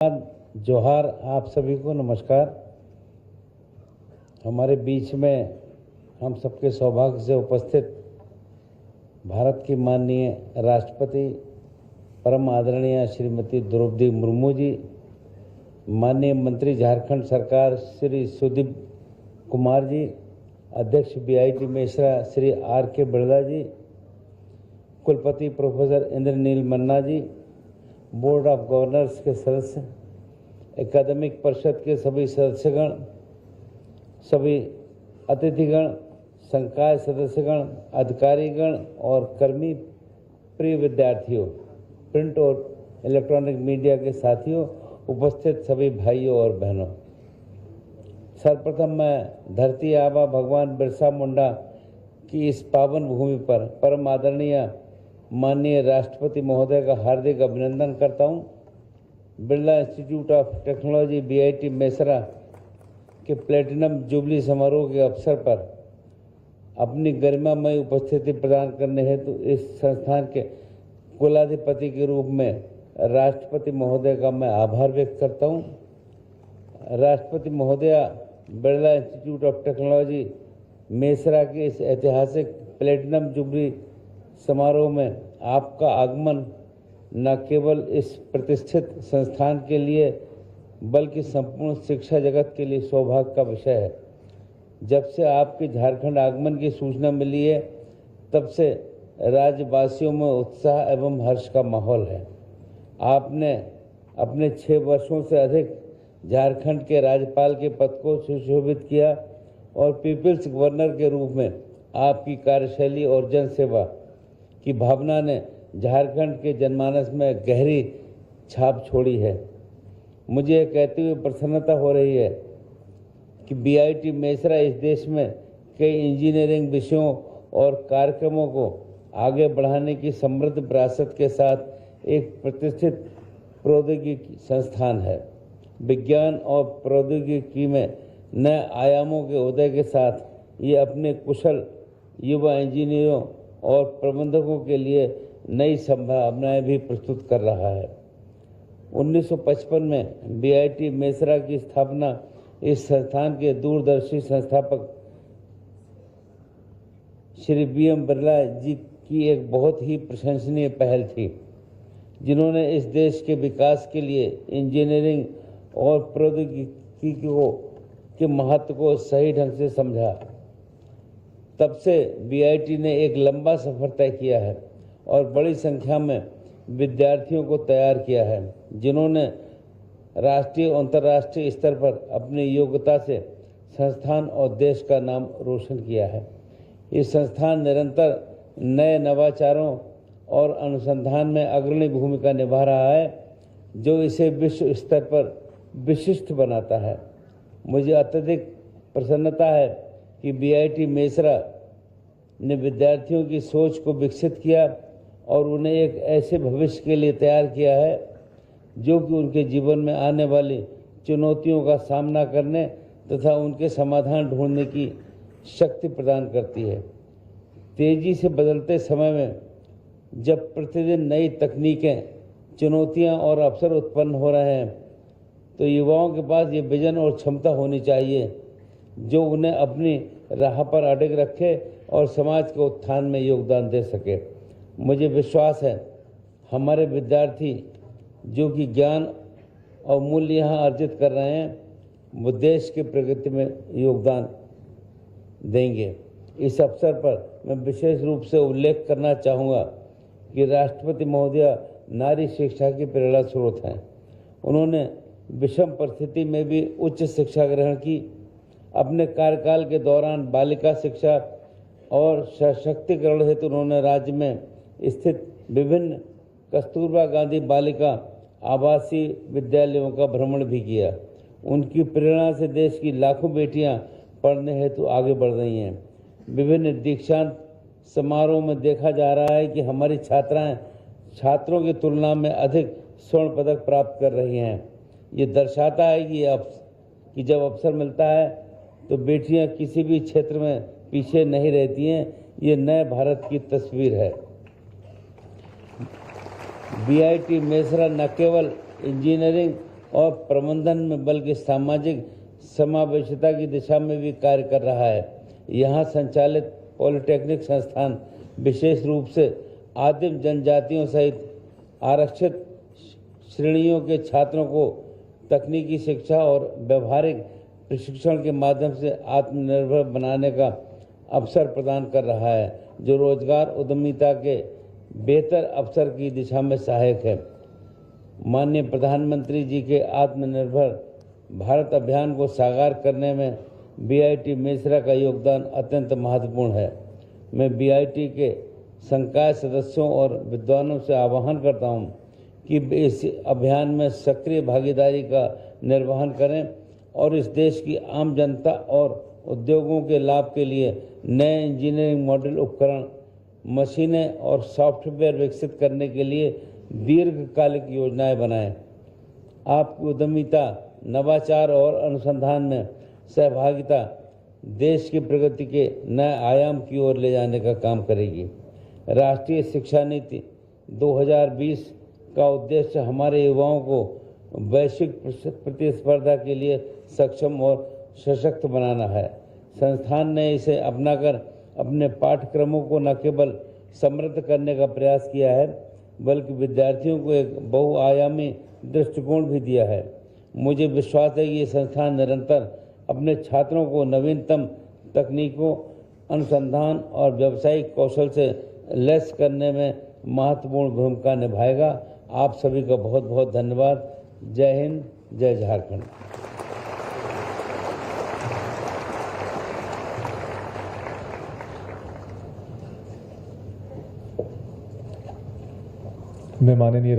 जोहार, आप सभी को नमस्कार। हमारे बीच में हम सबके सौभाग्य से उपस्थित भारत की माननीय राष्ट्रपति परम आदरणीय श्रीमती द्रौपदी मुर्मू जी, माननीय मंत्री झारखंड सरकार श्री सुदीप कुमार जी, अध्यक्ष बीआईटी मेसरा श्री आर.के. बिरला जी, कुलपति professor Indranil Manna ji, board of governors के सदस्य, एकेडमिक परिषद के सभी सदस्यगण, सभी अतिथिगण, संकाय सदस्यगण, अधिकारीगण और कर्मी, प्रिय विद्यार्थियों, प्रिंट और इलेक्ट्रॉनिक मीडिया के साथियों, उपस्थित सभी भाइयों और बहनों, सर्वप्रथम मैं धरती आबा भगवान बिरसा मुंडा की इस पावन भूमि पर परम आदरणीय माननीय राष्ट्रपति महोदय का हार्दिक अभिनंदन करता हूं। Birla institute of technology BIT Mesra के प्लेटिनम जुबली समारोह के अवसर पर अपनी गरिमामय उपस्थिति प्रदान करने हेतु इस संस्थान के कुलाधिपति के रूप में राष्ट्रपति महोदय का मैं आभार व्यक्त करता हूं। राष्ट्रपति महोदया, Birla institute of technology Mesra के इस ऐतिहासिक प्लेटिनम जुबली समारोह में आपका आगमन न केवल इस प्रतिष्ठित संस्थान के लिए बल्कि संपूर्ण शिक्षा जगत के लिए सौभाग्य का विषय है। जब से आपके झारखंड आगमन की सूचना मिली है, तब से राज्यवासियों में उत्साह एवं हर्ष का माहौल है। आपने अपने 6 वर्षों से अधिक झारखंड के राज्यपाल के पद को सुशोभित किया और पीपल्स गवर्नर के रूप में आपकी कार्यशैली और जनसेवा की भावना ने झारखंड के जनमानस में गहरी छाप छोड़ी है। मुझे यह कहते हुए प्रसन्नता हो रही है कि बीआईटी मेसरा इस देश में कई इंजीनियरिंग विषयों और कार्यक्रमों को आगे बढ़ाने की समृद्ध विरासत के साथ एक प्रतिष्ठित प्रौद्योगिकी संस्थान है। विज्ञान और प्रौद्योगिकी में नए आयामों के उदय के साथ ये अपने कुशल युवा इंजीनियरों और प्रबंधकों के लिए नई संभावनाएं भी प्रस्तुत कर रहा है। 1955 में बीआईटी मेसरा की स्थापना इस संस्थान के दूरदर्शी संस्थापक श्री बीएम बिरला जी की एक बहुत ही प्रशंसनीय पहल थी, जिन्होंने इस देश के विकास के लिए इंजीनियरिंग और प्रौद्योगिकी के महत्व को सही ढंग से समझा। तब से बीआईटी ने एक लंबा सफर तय किया है और बड़ी संख्या में विद्यार्थियों को तैयार किया है, जिन्होंने राष्ट्रीय और अंतर्राष्ट्रीय स्तर पर अपनी योग्यता से संस्थान और देश का नाम रोशन किया है। इस संस्थान निरंतर नए नवाचारों और अनुसंधान में अग्रणी भूमिका निभा रहा है, जो इसे विश्व स्तर पर विशिष्ट बनाता है। मुझे अत्यधिक प्रसन्नता है कि बीआईटी मेसरा ने विद्यार्थियों की सोच को विकसित किया और उन्हें एक ऐसे भविष्य के लिए तैयार किया है जो कि उनके जीवन में आने वाली चुनौतियों का सामना करने तथा उनके समाधान ढूंढने की शक्ति प्रदान करती है। तेजी से बदलते समय में जब प्रतिदिन नई तकनीकें, चुनौतियां और अवसर उत्पन्न हो रहे हैं, तो युवाओं के पास ये विजन और क्षमता होनी चाहिए जो उन्हें अपनी राह पर अडिग रखे और समाज के उत्थान में योगदान दे सके। मुझे विश्वास है हमारे विद्यार्थी जो कि ज्ञान और मूल्य यहाँ अर्जित कर रहे हैं, वो देश की प्रगति में योगदान देंगे। इस अवसर पर मैं विशेष रूप से उल्लेख करना चाहूँगा कि राष्ट्रपति महोदया नारी शिक्षा की प्रेरणा स्रोत हैं। उन्होंने विषम परिस्थिति में भी उच्च शिक्षा ग्रहण की। अपने कार्यकाल के दौरान बालिका शिक्षा और सशक्तिकरण हेतु उन्होंने राज्य में स्थित विभिन्न कस्तूरबा गांधी बालिका आवासीय विद्यालयों का भ्रमण भी किया। उनकी प्रेरणा से देश की लाखों बेटियां पढ़ने हेतु आगे बढ़ रही हैं। विभिन्न दीक्षांत समारोह में देखा जा रहा है कि हमारी छात्राएं छात्रों की तुलना में अधिक स्वर्ण पदक प्राप्त कर रही हैं। ये दर्शाता है कि जब अवसर मिलता है तो बेटियां किसी भी क्षेत्र में पीछे नहीं रहती हैं। ये नए भारत की तस्वीर है। बीआईटी मेसरा न केवल इंजीनियरिंग और प्रबंधन में बल्कि सामाजिक समावेशिता की दिशा में भी कार्य कर रहा है। यहाँ संचालित पॉलिटेक्निक संस्थान विशेष रूप से आदिम जनजातियों सहित आरक्षित श्रेणियों के छात्रों को तकनीकी शिक्षा और व्यवहारिक प्रशिक्षण के माध्यम से आत्मनिर्भर बनाने का अवसर प्रदान कर रहा है, जो रोजगार उद्यमिता के बेहतर अवसर की दिशा में सहायक है। माननीय प्रधानमंत्री जी के आत्मनिर्भर भारत अभियान को साकार करने में बीआईटी मेसरा का योगदान अत्यंत महत्वपूर्ण है। मैं बीआईटी के संकाय सदस्यों और विद्वानों से आह्वान करता हूं कि इस अभियान में सक्रिय भागीदारी का निर्वहन करें और इस देश की आम जनता और उद्योगों के लाभ के लिए नए इंजीनियरिंग मॉडल, उपकरण, मशीनें और सॉफ्टवेयर विकसित करने के लिए दीर्घकालिक योजनाएं बनाएं। आपकी उद्यमिता, नवाचार और अनुसंधान में सहभागिता देश की प्रगति के नए आयाम की ओर ले जाने का काम करेगी। राष्ट्रीय शिक्षा नीति 2020 का उद्देश्य हमारे युवाओं को वैश्विक प्रतिस्पर्धा के लिए सक्षम और सशक्त बनाना है। संस्थान ने इसे अपनाकर अपने पाठ्यक्रमों को न केवल समृद्ध करने का प्रयास किया है, बल्कि विद्यार्थियों को एक बहुआयामी दृष्टिकोण भी दिया है। मुझे विश्वास है कि ये संस्थान निरंतर अपने छात्रों को नवीनतम तकनीकों, अनुसंधान और व्यावसायिक कौशल से लैस करने में महत्वपूर्ण भूमिका निभाएगा। आप सभी का बहुत बहुत धन्यवाद। जय हिंद, जय झारखंड। मैं माननीय